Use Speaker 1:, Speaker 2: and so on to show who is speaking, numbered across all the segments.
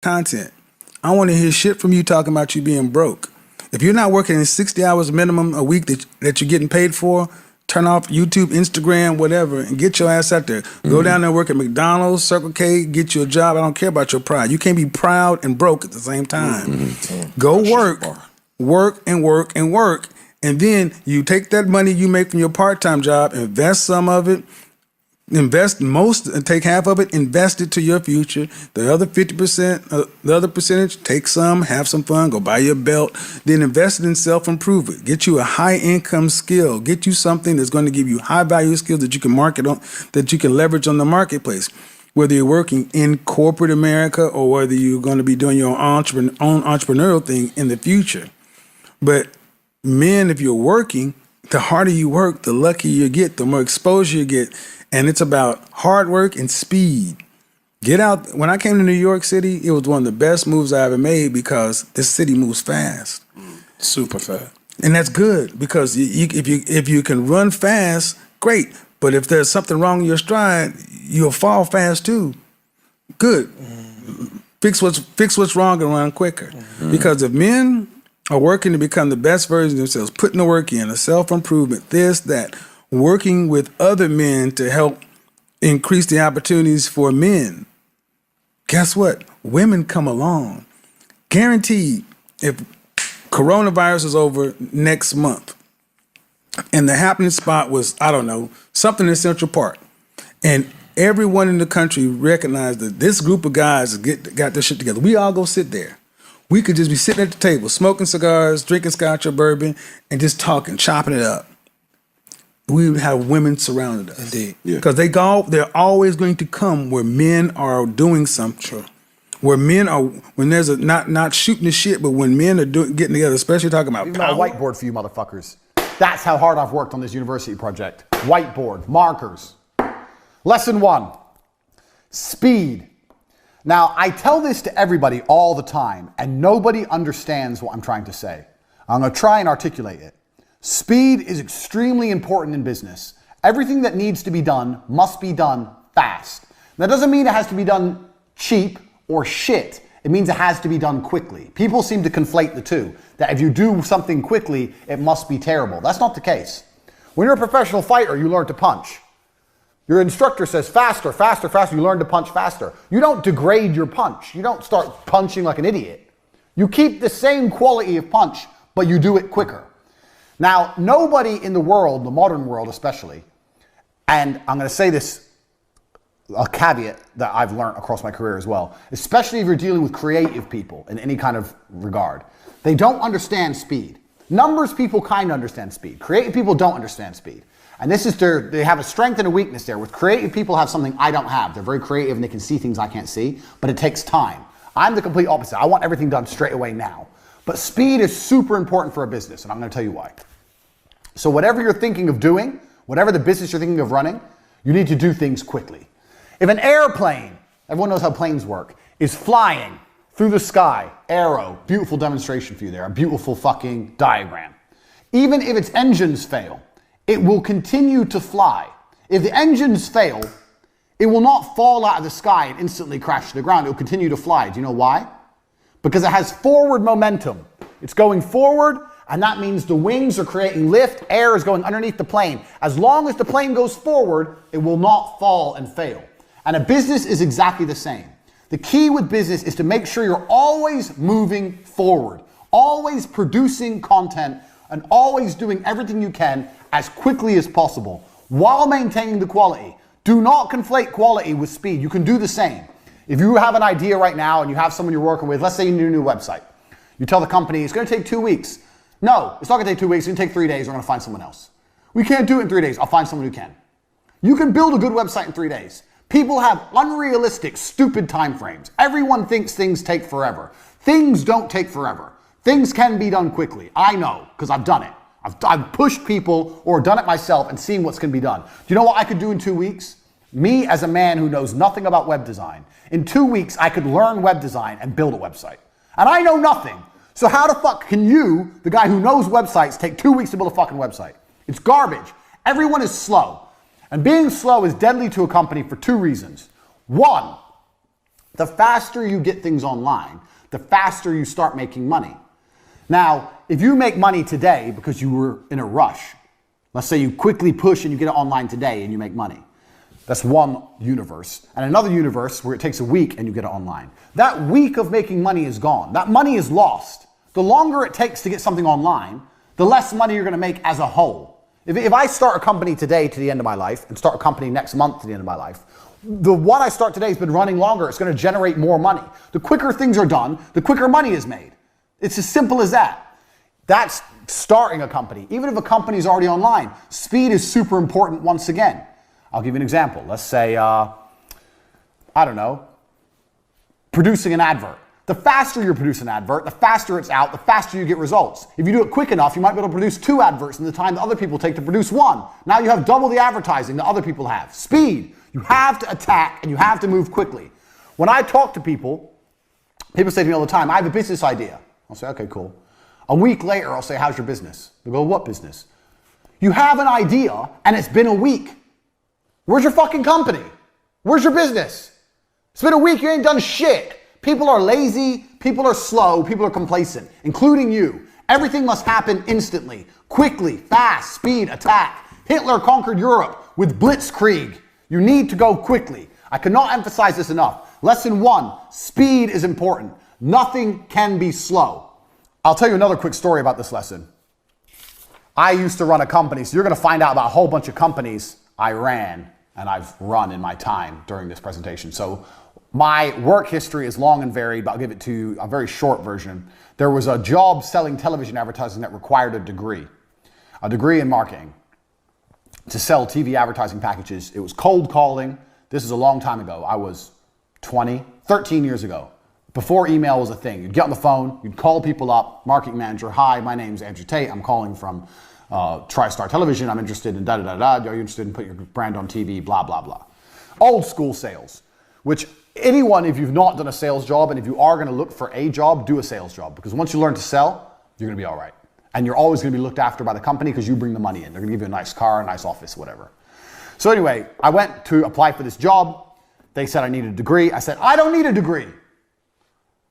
Speaker 1: content. I want to hear shit from you talking about you being broke. If you're not working in 60 hours minimum a week that you're getting paid for, turn off YouTube, Instagram, whatever, and get your ass out there. Go down there and work at McDonald's, Circle K, get you a job. I don't care about your pride. You can't be proud and broke at the same time. Go work, and then you take that money you make from your part-time job, invest some of it, take half of it, invest it to your future. The other 50%, the other percentage, take some, have some fun, go buy you a belt, then invest it in self-improvement. Get you a high-income skill. Get you something that's going to give you high-value skills that you can market on, that you can leverage on the marketplace. Whether you're working in corporate America or whether you're going to be doing your own entrepreneurial thing in the future. But men, if you're working, the harder you work, the luckier you get, the more exposure you get. And it's about hard work and speed. Get out. When I came to New York City, it was one of the best moves I ever made because this city moves fast.
Speaker 2: Super fast.
Speaker 1: And that's good because if you can run fast, great. But if there's something wrong in your stride, you'll fall fast too. Good. Fix what's wrong and run quicker. Because if men are working to become the best version of themselves, putting the work in, a self-improvement, this, that, working with other men to help increase the opportunities for men, guess what? Women come along. Guaranteed, if coronavirus is over next month and the happening spot was, I don't know, something in Central Park, and everyone in the country recognized that this group of guys got this shit together, we all go sit there. We could just be sitting at the table, smoking cigars, drinking scotch or bourbon, and just talking, chopping it up. We would have women surrounded us.
Speaker 2: Indeed.
Speaker 1: Because they're always going to come where men are doing something.
Speaker 2: Sure.
Speaker 1: Where men are, when there's a, not shooting the shit, but when men are getting together, especially talking about
Speaker 3: power. A whiteboard for you motherfuckers. That's how hard I've worked on this university project. Whiteboard, markers. Lesson 1, speed. Now, I tell this to everybody all the time, and nobody understands what I'm trying to say. I'm going to try and articulate it. Speed is extremely important in business. Everything that needs to be done must be done fast. That doesn't mean it has to be done cheap or shit. It means it has to be done quickly. People seem to conflate the two, that if you do something quickly, it must be terrible. That's not the case. When you're a professional fighter, you learn to punch. Your instructor says faster, faster, faster. You learn to punch faster. You don't degrade your punch. You don't start punching like an idiot. You keep the same quality of punch, but you do it quicker. Now, nobody in the world, the modern world especially, and I'm going to say this, a caveat that I've learned across my career as well, especially if you're dealing with creative people in any kind of regard, they don't understand speed. Numbers people kind of understand speed. Creative people don't understand speed. And this is they have a strength and a weakness there. With creative people have something I don't have. They're very creative and they can see things I can't see, but it takes time. I'm the complete opposite. I want everything done straight away now. But speed is super important for a business, and I'm going to tell you why. So whatever you're thinking of doing, whatever the business you're thinking of running, you need to do things quickly. If an airplane, everyone knows how planes work, is flying through the sky, arrow, beautiful demonstration for you there, a beautiful fucking diagram. Even if its engines fail, it will continue to fly. If the engines fail, it will not fall out of the sky and instantly crash to the ground. It will continue to fly. Do you know why? Because it has forward momentum. It's going forward, and that means the wings are creating lift, air is going underneath the plane. As long as the plane goes forward, it will not fall and fail. And a business is exactly the same. The key with business is to make sure you're always moving forward, always producing content, and always doing everything you can as quickly as possible while maintaining the quality. Do not conflate quality with speed. You can do the same. If you have an idea right now and you have someone you're working with, let's say you need a new website. You tell the company it's going to take 2 weeks. No, it's not going to take 2 weeks. It's going to take 3 days. We're going to find someone else. We can't do it in 3 days. I'll find someone who can. You can build a good website in 3 days. People have unrealistic, stupid time frames. Everyone thinks things take forever. Things don't take forever. Things can be done quickly. I know, because I've done it. I've pushed people or done it myself and seen what's going to be done. Do you know what I could do in 2 weeks? Me, as a man who knows nothing about web design, in 2 weeks, I could learn web design and build a website. And I know nothing. So how the fuck can you, the guy who knows websites, take 2 weeks to build a fucking website? It's garbage. Everyone is slow. And being slow is deadly to a company for 2 reasons. One, The faster you get things online, the faster you start making money. Now, if you make money today because you were in a rush, let's say you quickly push and you get it online today and you make money. That's one universe. And another universe where it takes a week and you get it online. That week of making money is gone. That money is lost. The longer it takes to get something online, the less money you're going to make as a whole. If I start a company today to the end of my life and start a company next month to the end of my life, the one I start today has been running longer. It's going to generate more money. The quicker things are done, the quicker money is made. It's as simple as that. That's starting a company. Even if a company is already online, speed is super important once again. I'll give you an example. Let's say, producing an advert. The faster you produce an advert, the faster it's out, the faster you get results. If you do it quick enough, you might be able to produce 2 adverts in the time that other people take to produce 1. Now you have double the advertising that other people have. Speed. You have to attack and you have to move quickly. When I talk to people, people say to me all the time, I have a business idea. I'll say, okay, cool. A week later, I'll say, how's your business? They go, what business? You have an idea and it's been a week. Where's your fucking company? Where's your business? It's been a week, you ain't done shit. People are lazy, people are slow, people are complacent, including you. Everything must happen instantly, quickly, fast, speed, attack. Hitler conquered Europe with blitzkrieg. You need to go quickly. I cannot emphasize this enough. Lesson 1, speed is important. Nothing can be slow. I'll tell you another quick story about this lesson. I used to run a company, so you're going to find out about a whole bunch of companies I ran and I've run in my time during this presentation. So my work history is long and varied, but I'll give it to you a very short version. There was a job selling television advertising that required a degree in marketing to sell TV advertising packages. It was cold calling. This is a long time ago. I was 13 years ago, before email was a thing. You'd get on the phone, you'd call people up, marketing manager, hi, my name's Andrew Tate, I'm calling from TriStar Television, I'm interested in da-da-da-da, are you interested in putting your brand on TV, blah, blah, blah. Old school sales, which anyone, if you've not done a sales job and if you are going to look for a job, do a sales job. Because once you learn to sell, you're going to be all right. And you're always going to be looked after by the company because you bring the money in. They're going to give you a nice car, a nice office, whatever. So anyway, I went to apply for this job. They said I needed a degree. I said, I don't need a degree.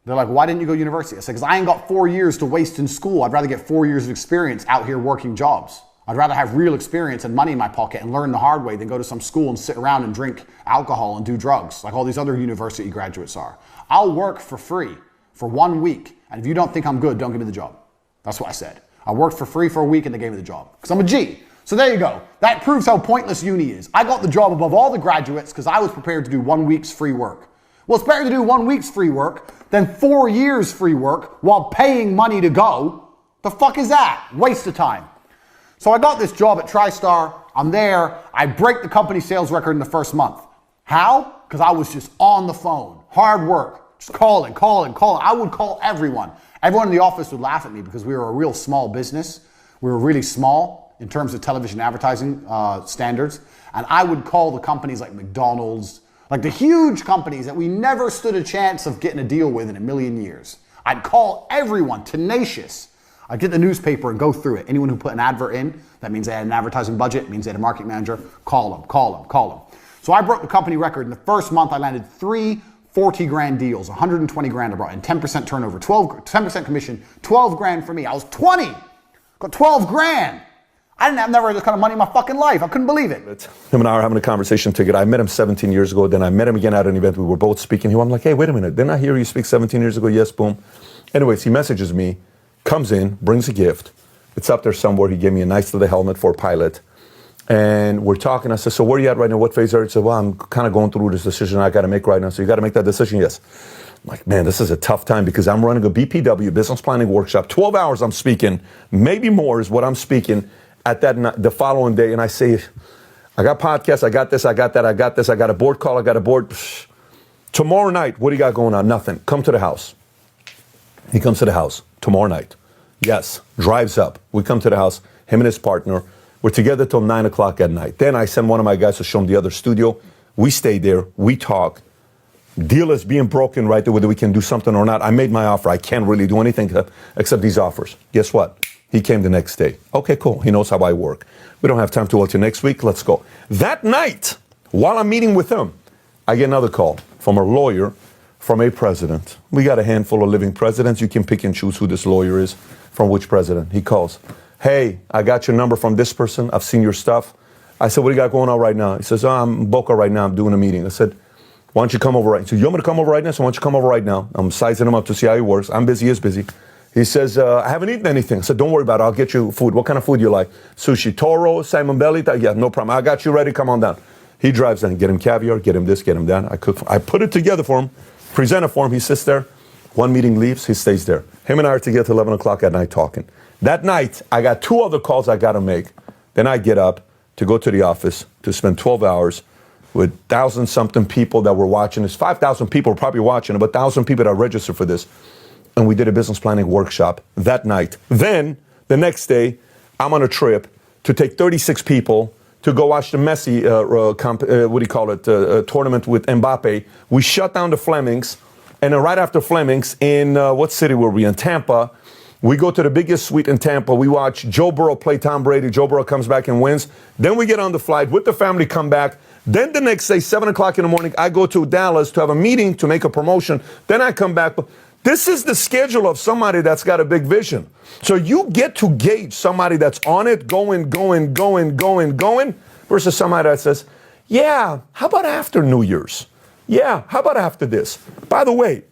Speaker 3: They're like, why didn't you go to university? I said, because I ain't got 4 years to waste in school. I'd rather get 4 years of experience out here working jobs. I'd rather have real experience and money in my pocket and learn the hard way than go to some school and sit around and drink alcohol and do drugs like all these other university graduates are. I'll work for free for 1 week. And if you don't think I'm good, don't give me the job. That's what I said. I worked for free for a week and they gave me the job because I'm a G. So there you go. That proves how pointless uni is. I got the job above all the graduates because I was prepared to do 1 week's free work. Well, it's better to do 1 week's free work than 4 years free work while paying money to go. The fuck is that? Waste of time. So I got this job at TriStar. I'm there. I break the company sales record in the first month. How? Because I was just on the phone. Hard work. Just calling. I would call everyone. Everyone in the office would laugh at me because we were a real small business. We were really small in terms of television advertising standards. And I would call the companies like McDonald's, like the huge companies that we never stood a chance of getting a deal with in a million years. I'd call everyone, tenacious. I'd get the newspaper and go through it. Anyone who put an advert in, that means they had an advertising budget, means they had a marketing manager, call them. So I broke the company record. In the first month, I landed 3 40 grand deals, 120 grand I brought in, 10% turnover, 10% commission, 12 grand for me. I was 20, got 12 grand. I've never had this kind of money in my fucking life. I couldn't believe it.
Speaker 2: Him and I were having a conversation together. I met him 17 years ago. Then I met him again at an event. We were both speaking. I'm like, hey, wait a minute. Didn't I hear you speak 17 years ago? Yes, boom. Anyways, he messages me, comes in, brings a gift. It's up there somewhere. He gave me a nice little helmet for a pilot. And we're talking. I said, so where are you at right now? What phase are you? He said, well, I'm kind of going through this decision I got to make right now. So you got to make that decision? Yes. I'm like, man, this is a tough time because I'm running a BPW, business planning workshop. 12 hours I'm speaking, maybe more is what I'm speaking at that night, the following day. And I say, I got podcasts, I got this, I got that, I got this, I got a board call, I got a board. Psh. Tomorrow night, what do you got going on? Nothing. Come to the house. He comes to the house tomorrow night. Yes, drives up. We come to the house, him and his partner. We're together till 9 o'clock at night. Then I send one of my guys to show him the other studio. We stay there, we talk. Deal is being broken right there, whether we can do something or not. I made my offer. I can't really do anything except these offers. Guess what? He came the next day. Okay, cool. He knows how I work. We don't have time to wait till next week. Let's go. That night, while I'm meeting with him, I get another call from a lawyer from a president. We got a handful of living presidents. You can pick and choose who this lawyer is from which president. He calls, hey, I got your number from this person. I've seen your stuff. I said, what do you got going on right now? He says, I'm in Boca right now. I'm doing a meeting. I said, why don't you come over right now? He said, you want me to come over right now? So why don't you come over right now? I'm sizing him up to see how he works. I'm busy, he's busy. He says, I haven't eaten anything. I said, don't worry about it. I'll get you food. What kind of food you like? Sushi, toro, salmon belly? Yeah, no problem. I got you ready. Come on down. He drives in. Get him caviar, get him this, get him that. I cook. I put it together for him, present it for him. He sits there. One meeting leaves. He stays there. Him and I are together till 11 o'clock at night talking. That night, I got 2 other calls I got to make. Then I get up to go to the office to spend 12 hours with 1,000-something people that were watching this. 5,000 people were probably watching it, but 1,000 people that registered for this. And we did a business planning workshop that night. Then, the next day, I'm on a trip to take 36 people to go watch the Messi, tournament with Mbappe. We shut down the Flemings, and then right after Flemings, in what city were we in? Tampa. We go to the biggest suite in Tampa. We watch Joe Burrow play Tom Brady. Joe Burrow comes back and wins. Then we get on the flight with the family, come back. Then the next day, 7 o'clock in the morning, I go to Dallas to have a meeting to make a promotion. Then I come back. This is the schedule of somebody that's got a big vision. So you get to gauge somebody that's on it, going, versus somebody that says, yeah, how about after New Year's? Yeah, how about after this? By the way,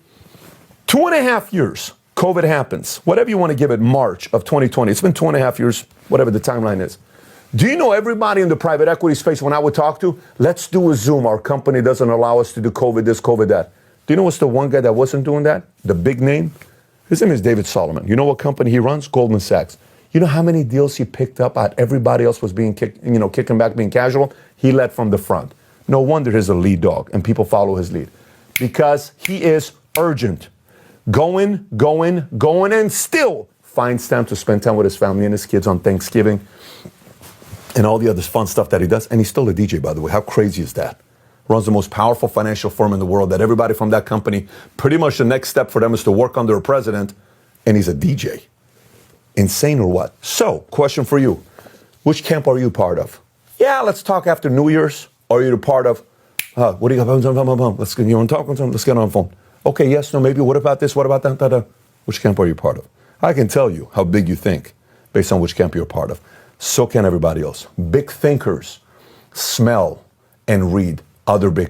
Speaker 2: 2.5 years, COVID happens. Whatever you want to give it, March of 2020. It's been 2.5 years, whatever the timeline is. Do you know everybody in the private equity space, when I would talk to, let's do a Zoom. Our company doesn't allow us to do COVID this, COVID that. Do you know what's the one guy that wasn't doing that? The big name? His name is David Solomon. You know what company he runs? Goldman Sachs. You know how many deals he picked up at everybody else was being kicking back, being casual? He led from the front. No wonder he's a lead dog and people follow his lead. Because he is urgent. Going, and still finds time to spend time with his family and his kids on Thanksgiving and all the other fun stuff that he does. And he's still a DJ, by the way. How crazy is that? Runs the most powerful financial firm in the world that everybody from that company, pretty much the next step for them is to work under a president, and he's a DJ. Insane or what? So, question for you. Which camp are you part of? Yeah, let's talk after New Year's. Or are you part of, what do you got? Let's get, you want to talk on something? Let's get on the phone. Okay, yes, no, maybe. What about this? What about that? Which camp are you part of? I can tell you how big you think based on which camp you're part of. So can everybody else. Big thinkers smell and read other big